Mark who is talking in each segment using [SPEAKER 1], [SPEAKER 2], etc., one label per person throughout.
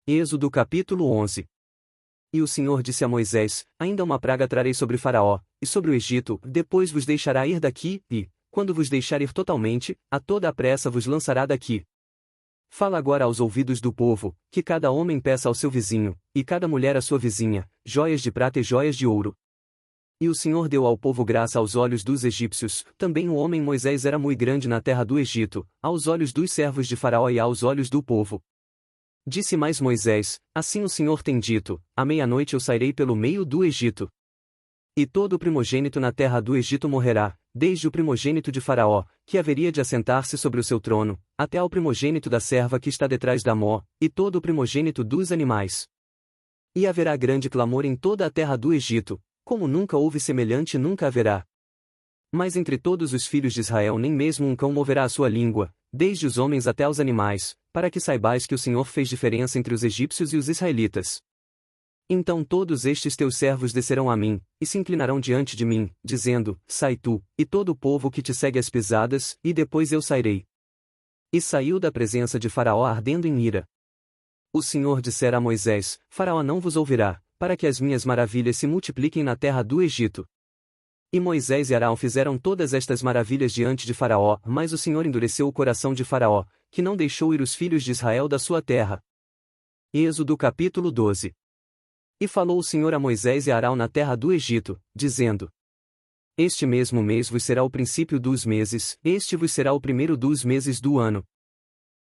[SPEAKER 1] Êxodo capítulo 11. E o Senhor disse a Moisés: Ainda uma praga trarei sobre Faraó, e sobre o Egito, depois vos deixará ir daqui, e, quando vos deixar ir totalmente, a toda a pressa vos lançará daqui. Fala agora aos ouvidos do povo, que cada homem peça ao seu vizinho, e cada mulher à sua vizinha, joias de prata e joias de ouro. E o Senhor deu ao povo graça aos olhos dos egípcios, também o homem Moisés era muito grande na terra do Egito, aos olhos dos servos de Faraó e aos olhos do povo. Disse mais Moisés: Assim o Senhor tem dito: à meia-noite eu sairei pelo meio do Egito. E todo o primogênito na terra do Egito morrerá, desde o primogênito de Faraó, que haveria de assentar-se sobre o seu trono, até ao primogênito da serva que está detrás da mó, e todo o primogênito dos animais. E haverá grande clamor em toda a terra do Egito, como nunca houve semelhante nunca haverá. Mas entre todos os filhos de Israel nem mesmo um cão moverá a sua língua, desde os homens até os animais, para que saibais que o Senhor fez diferença entre os egípcios e os israelitas. Então todos estes teus servos descerão a mim, e se inclinarão diante de mim, dizendo: Sai tu, e todo o povo que te segue as pisadas, e depois eu sairei. E saiu da presença de Faraó ardendo em ira. O Senhor dissera a Moisés: Faraó não vos ouvirá, para que as minhas maravilhas se multipliquem na terra do Egito. E Moisés e Arão fizeram todas estas maravilhas diante de Faraó, mas o Senhor endureceu o coração de Faraó, que não deixou ir os filhos de Israel da sua terra. Êxodo capítulo 12. E falou o Senhor a Moisés e a Arão na terra do Egito, dizendo: Este mesmo mês vos será o princípio dos meses, este vos será o primeiro dos meses do ano.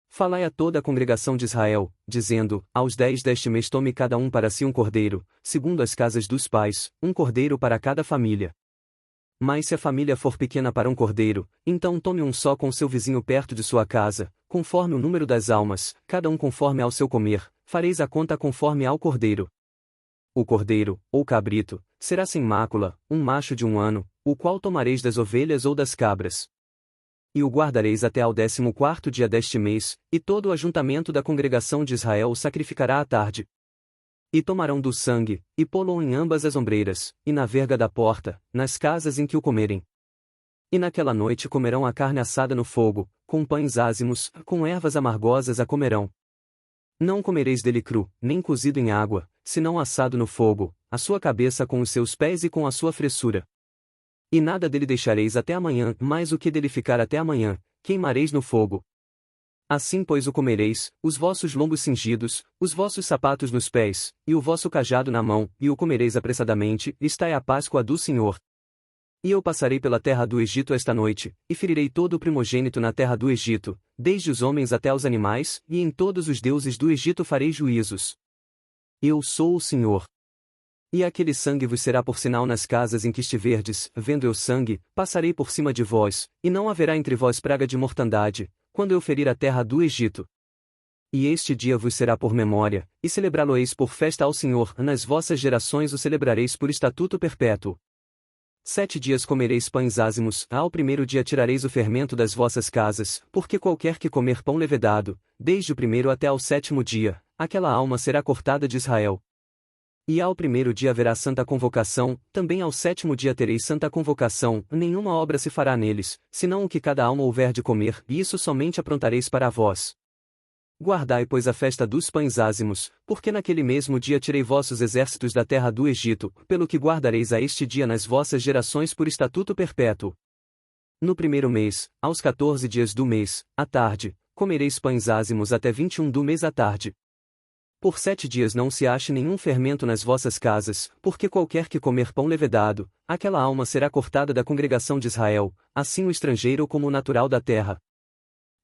[SPEAKER 1] Falai a toda a congregação de Israel, dizendo: Aos 10 deste mês tome cada um para si um cordeiro, segundo as casas dos pais, um cordeiro para cada família. Mas se a família for pequena para um cordeiro, então tome um só com seu vizinho perto de sua casa, conforme o número das almas, cada um conforme ao seu comer, fareis a conta conforme ao cordeiro. O cordeiro, ou cabrito, será sem mácula, um macho de 1 ano, o qual tomareis das ovelhas ou das cabras. E o guardareis até ao 14º dia deste mês, e todo o ajuntamento da congregação de Israel o sacrificará à tarde. E tomarão do sangue, e pô-lo em ambas as ombreiras, e na verga da porta, nas casas em que o comerem. E naquela noite comerão a carne assada no fogo, com pães ázimos, com ervas amargosas a comerão. Não comereis dele cru, nem cozido em água, senão assado no fogo, a sua cabeça com os seus pés e com a sua fressura. E nada dele deixareis até amanhã, mas o que dele ficar até amanhã, queimareis no fogo. Assim pois o comereis, os vossos lombos cingidos, os vossos sapatos nos pés, e o vosso cajado na mão, e o comereis apressadamente, esta é a Páscoa do Senhor. E eu passarei pela terra do Egito esta noite, e ferirei todo o primogênito na terra do Egito, desde os homens até os animais, e em todos os deuses do Egito farei juízos. Eu sou o Senhor. E aquele sangue vos será por sinal nas casas em que estiverdes, vendo eu sangue, passarei por cima de vós, e não haverá entre vós praga de mortandade, quando eu ferir a terra do Egito. E este dia vos será por memória, e celebrá-lo-eis por festa ao Senhor, nas vossas gerações o celebrareis por estatuto perpétuo. 7 dias comereis pães ázimos, ao primeiro dia tirareis o fermento das vossas casas, porque qualquer que comer pão levedado, desde o primeiro até ao 7º dia, aquela alma será cortada de Israel. E ao primeiro dia haverá santa convocação, também ao 7º dia tereis santa convocação, nenhuma obra se fará neles, senão o que cada alma houver de comer, e isso somente aprontareis para vós. Guardai pois a festa dos pães ázimos, porque naquele mesmo dia tirei vossos exércitos da terra do Egito, pelo que guardareis a este dia nas vossas gerações por estatuto perpétuo. No primeiro mês, aos 14 dias do mês, à tarde, comereis pães ázimos até 21 do mês à tarde. Por 7 dias não se ache nenhum fermento nas vossas casas, porque qualquer que comer pão levedado, aquela alma será cortada da congregação de Israel, assim o estrangeiro como o natural da terra.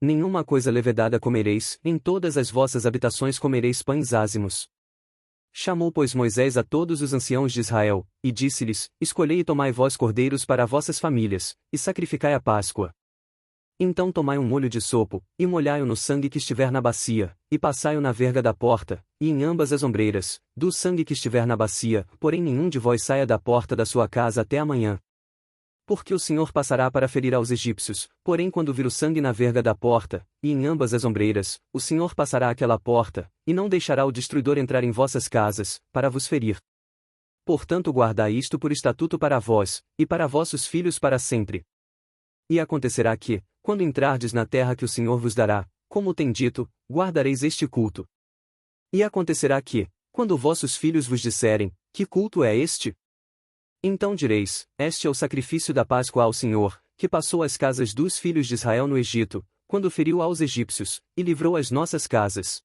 [SPEAKER 1] Nenhuma coisa levedada comereis, em todas as vossas habitações comereis pães ázimos. Chamou pois Moisés a todos os anciãos de Israel, e disse-lhes: Escolhei e tomai vós cordeiros para vossas famílias, e sacrificai a Páscoa. Então tomai um molho de sopo, e molhai-o no sangue que estiver na bacia, e passai-o na verga da porta, e em ambas as ombreiras, do sangue que estiver na bacia, porém nenhum de vós saia da porta da sua casa até amanhã. Porque o Senhor passará para ferir aos egípcios, porém quando vir o sangue na verga da porta, e em ambas as ombreiras, o Senhor passará aquela porta, e não deixará o destruidor entrar em vossas casas, para vos ferir. Portanto guardai isto por estatuto para vós, e para vossos filhos para sempre. E acontecerá que, quando entrardes na terra que o Senhor vos dará, como tem dito, guardareis este culto. E acontecerá que, quando vossos filhos vos disserem, que culto é este? Então direis, este é o sacrifício da Páscoa ao Senhor, que passou as casas dos filhos de Israel no Egito, quando feriu aos egípcios, e livrou as nossas casas.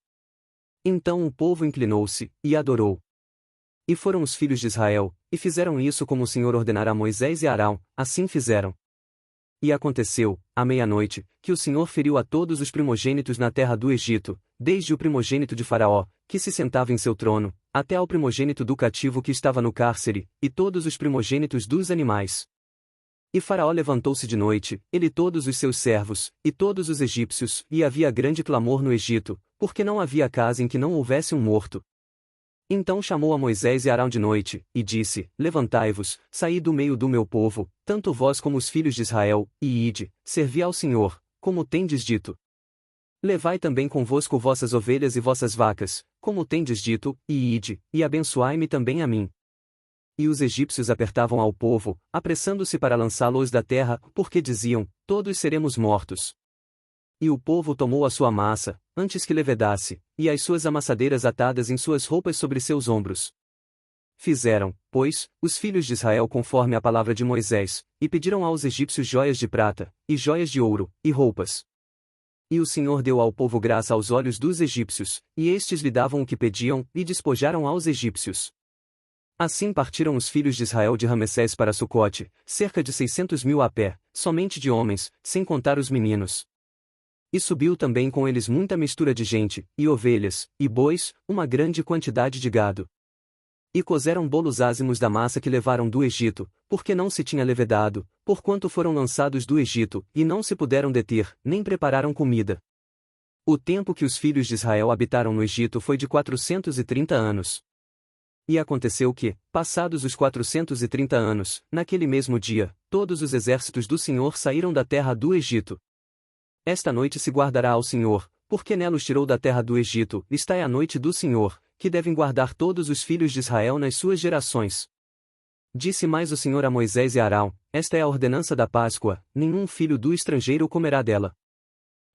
[SPEAKER 1] Então o povo inclinou-se, e adorou. E foram os filhos de Israel, e fizeram isso como o Senhor ordenara a Moisés e a Arão, assim fizeram. E aconteceu, à meia-noite, que o Senhor feriu a todos os primogênitos na terra do Egito, desde o primogênito de Faraó, que se sentava em seu trono, até ao primogênito do cativo que estava no cárcere, e todos os primogênitos dos animais. E Faraó levantou-se de noite, ele e todos os seus servos, e todos os egípcios, e havia grande clamor no Egito, porque não havia casa em que não houvesse um morto. Então chamou a Moisés e Arão de noite, e disse, levantai-vos, saí do meio do meu povo, tanto vós como os filhos de Israel, e ide, servi ao Senhor, como tendes dito. Levai também convosco vossas ovelhas e vossas vacas, como tendes dito, e ide, e abençoai-me também a mim. E os egípcios apertavam ao povo, apressando-se para lançá-los da terra, porque diziam, todos seremos mortos. E o povo tomou a sua massa, antes que levedasse, e as suas amassadeiras atadas em suas roupas sobre seus ombros. Fizeram, pois, os filhos de Israel conforme a palavra de Moisés, e pediram aos egípcios joias de prata, e joias de ouro, e roupas. E o Senhor deu ao povo graça aos olhos dos egípcios, e estes lhe davam o que pediam, e despojaram aos egípcios. Assim partiram os filhos de Israel de Ramessés para Sucote, cerca de 600.000 a pé, somente de homens, sem contar os meninos. E subiu também com eles muita mistura de gente, e ovelhas, e bois, uma grande quantidade de gado. E cozeram bolos ázimos da massa que levaram do Egito, porque não se tinha levedado, porquanto foram lançados do Egito, e não se puderam deter, nem prepararam comida. O tempo que os filhos de Israel habitaram no Egito foi de 430 anos. E aconteceu que, passados os 430 anos, naquele mesmo dia, todos os exércitos do Senhor saíram da terra do Egito. Esta noite se guardará ao Senhor, porque nela os tirou da terra do Egito, esta é a noite do Senhor, que devem guardar todos os filhos de Israel nas suas gerações. Disse mais o Senhor a Moisés e a Arão, esta é a ordenança da Páscoa, nenhum filho do estrangeiro comerá dela.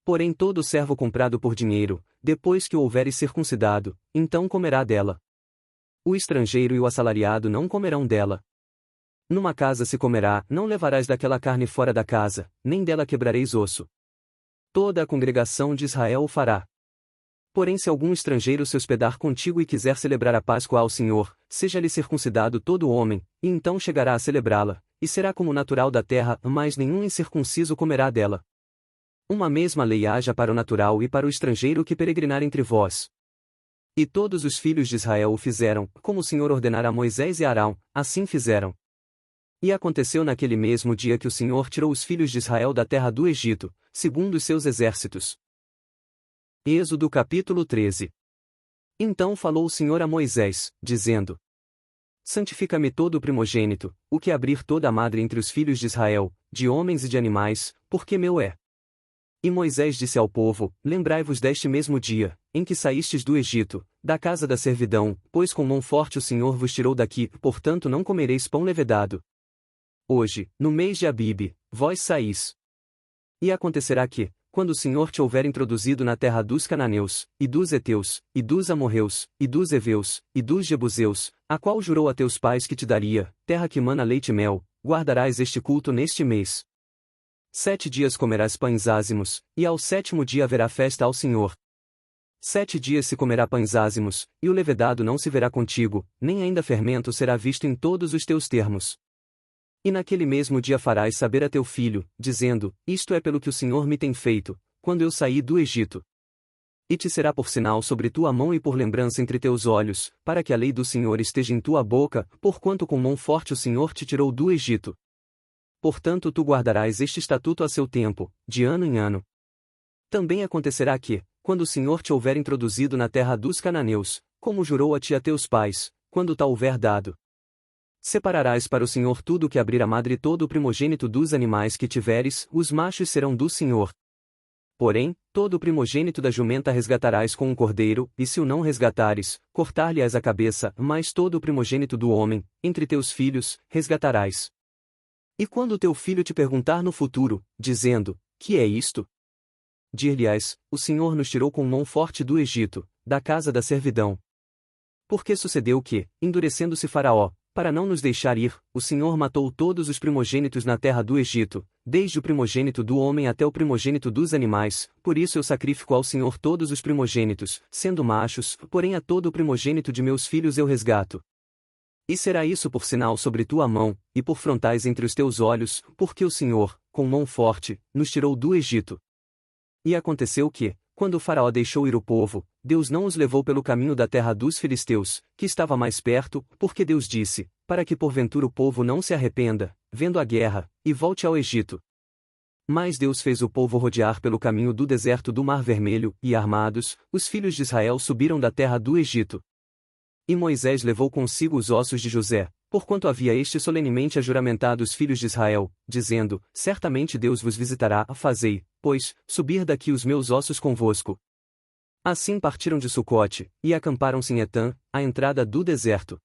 [SPEAKER 1] Porém todo servo comprado por dinheiro, depois que o houveres circuncidado, então comerá dela. O estrangeiro e o assalariado não comerão dela. Numa casa se comerá, não levarás daquela carne fora da casa, nem dela quebrareis osso. Toda a congregação de Israel o fará. Porém se algum estrangeiro se hospedar contigo e quiser celebrar a Páscoa ao Senhor, seja-lhe circuncidado todo homem, e então chegará a celebrá-la, e será como natural da terra, mas nenhum incircunciso comerá dela. Uma mesma lei haja para o natural e para o estrangeiro que peregrinar entre vós. E todos os filhos de Israel o fizeram, como o Senhor ordenara a Moisés e a Arão, assim fizeram. E aconteceu naquele mesmo dia que o Senhor tirou os filhos de Israel da terra do Egito, segundo os seus exércitos. Êxodo capítulo 13. Então falou o Senhor a Moisés, dizendo: Santifica-me todo o primogênito, o que abrir toda a madre entre os filhos de Israel, de homens e de animais, porque meu é. E Moisés disse ao povo, lembrai-vos deste mesmo dia, em que saístes do Egito, da casa da servidão, pois com mão forte o Senhor vos tirou daqui, portanto não comereis pão levedado. Hoje, no mês de Abibe, vós saís. E acontecerá que, quando o Senhor te houver introduzido na terra dos cananeus, e dos heteus, e dos amorreus, e dos heveus, e dos jebuseus, a qual jurou a teus pais que te daria, terra que mana leite e mel, guardarás este culto neste mês. 7 dias comerás pães ázimos, e ao 7º dia haverá festa ao Senhor. 7 dias se comerá pães ázimos, e o levedado não se verá contigo, nem ainda fermento será visto em todos os teus termos. E naquele mesmo dia farás saber a teu filho, dizendo, isto é pelo que o Senhor me tem feito, quando eu saí do Egito. E te será por sinal sobre tua mão e por lembrança entre teus olhos, para que a lei do Senhor esteja em tua boca, porquanto com mão forte o Senhor te tirou do Egito. Portanto tu guardarás este estatuto a seu tempo, de ano em ano. Também acontecerá que, quando o Senhor te houver introduzido na terra dos cananeus, como jurou a ti e a teus pais, quando tal houver dado, separarás para o Senhor tudo o que abrir a madre e todo o primogênito dos animais que tiveres, os machos serão do Senhor. Porém, todo o primogênito da jumenta resgatarás com um cordeiro, e se o não resgatares, cortar-lhe-ás a cabeça, mas todo o primogênito do homem, entre teus filhos, resgatarás. E quando teu filho te perguntar no futuro, dizendo, que é isto? Dir-lhe-ás, o Senhor nos tirou com mão forte do Egito, da casa da servidão. Porque sucedeu que, endurecendo-se Faraó, para não nos deixar ir, o Senhor matou todos os primogênitos na terra do Egito, desde o primogênito do homem até o primogênito dos animais, por isso eu sacrifico ao Senhor todos os primogênitos, sendo machos, porém a todo o primogênito de meus filhos eu resgato. E será isso por sinal sobre tua mão, e por frontais entre os teus olhos, porque o Senhor, com mão forte, nos tirou do Egito. E aconteceu que, quando o Faraó deixou ir o povo, Deus não os levou pelo caminho da terra dos filisteus, que estava mais perto, porque Deus disse, para que porventura o povo não se arrependa, vendo a guerra, e volte ao Egito. Mas Deus fez o povo rodear pelo caminho do deserto do Mar Vermelho, e armados, os filhos de Israel subiram da terra do Egito. E Moisés levou consigo os ossos de José, porquanto havia este solenemente ajuramentado os filhos de Israel, dizendo, certamente Deus vos visitará, fazei, pois, subir daqui os meus ossos convosco. Assim partiram de Sucote, e acamparam-se em Etã, à entrada do deserto.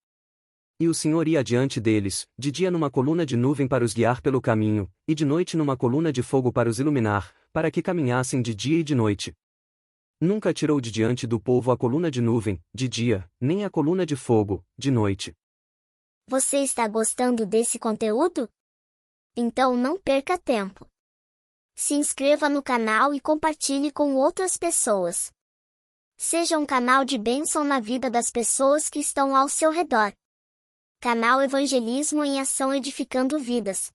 [SPEAKER 1] E o Senhor ia adiante deles, de dia numa coluna de nuvem para os guiar pelo caminho, e de noite numa coluna de fogo para os iluminar, para que caminhassem de dia e de noite. Nunca tirou de diante do povo a coluna de nuvem, de dia, nem a coluna de fogo, de noite.
[SPEAKER 2] Você está gostando desse conteúdo? Então não perca tempo. Se inscreva no canal e compartilhe com outras pessoas. Seja um canal de bênção na vida das pessoas que estão ao seu redor. Canal Evangelismo em Ação, edificando vidas.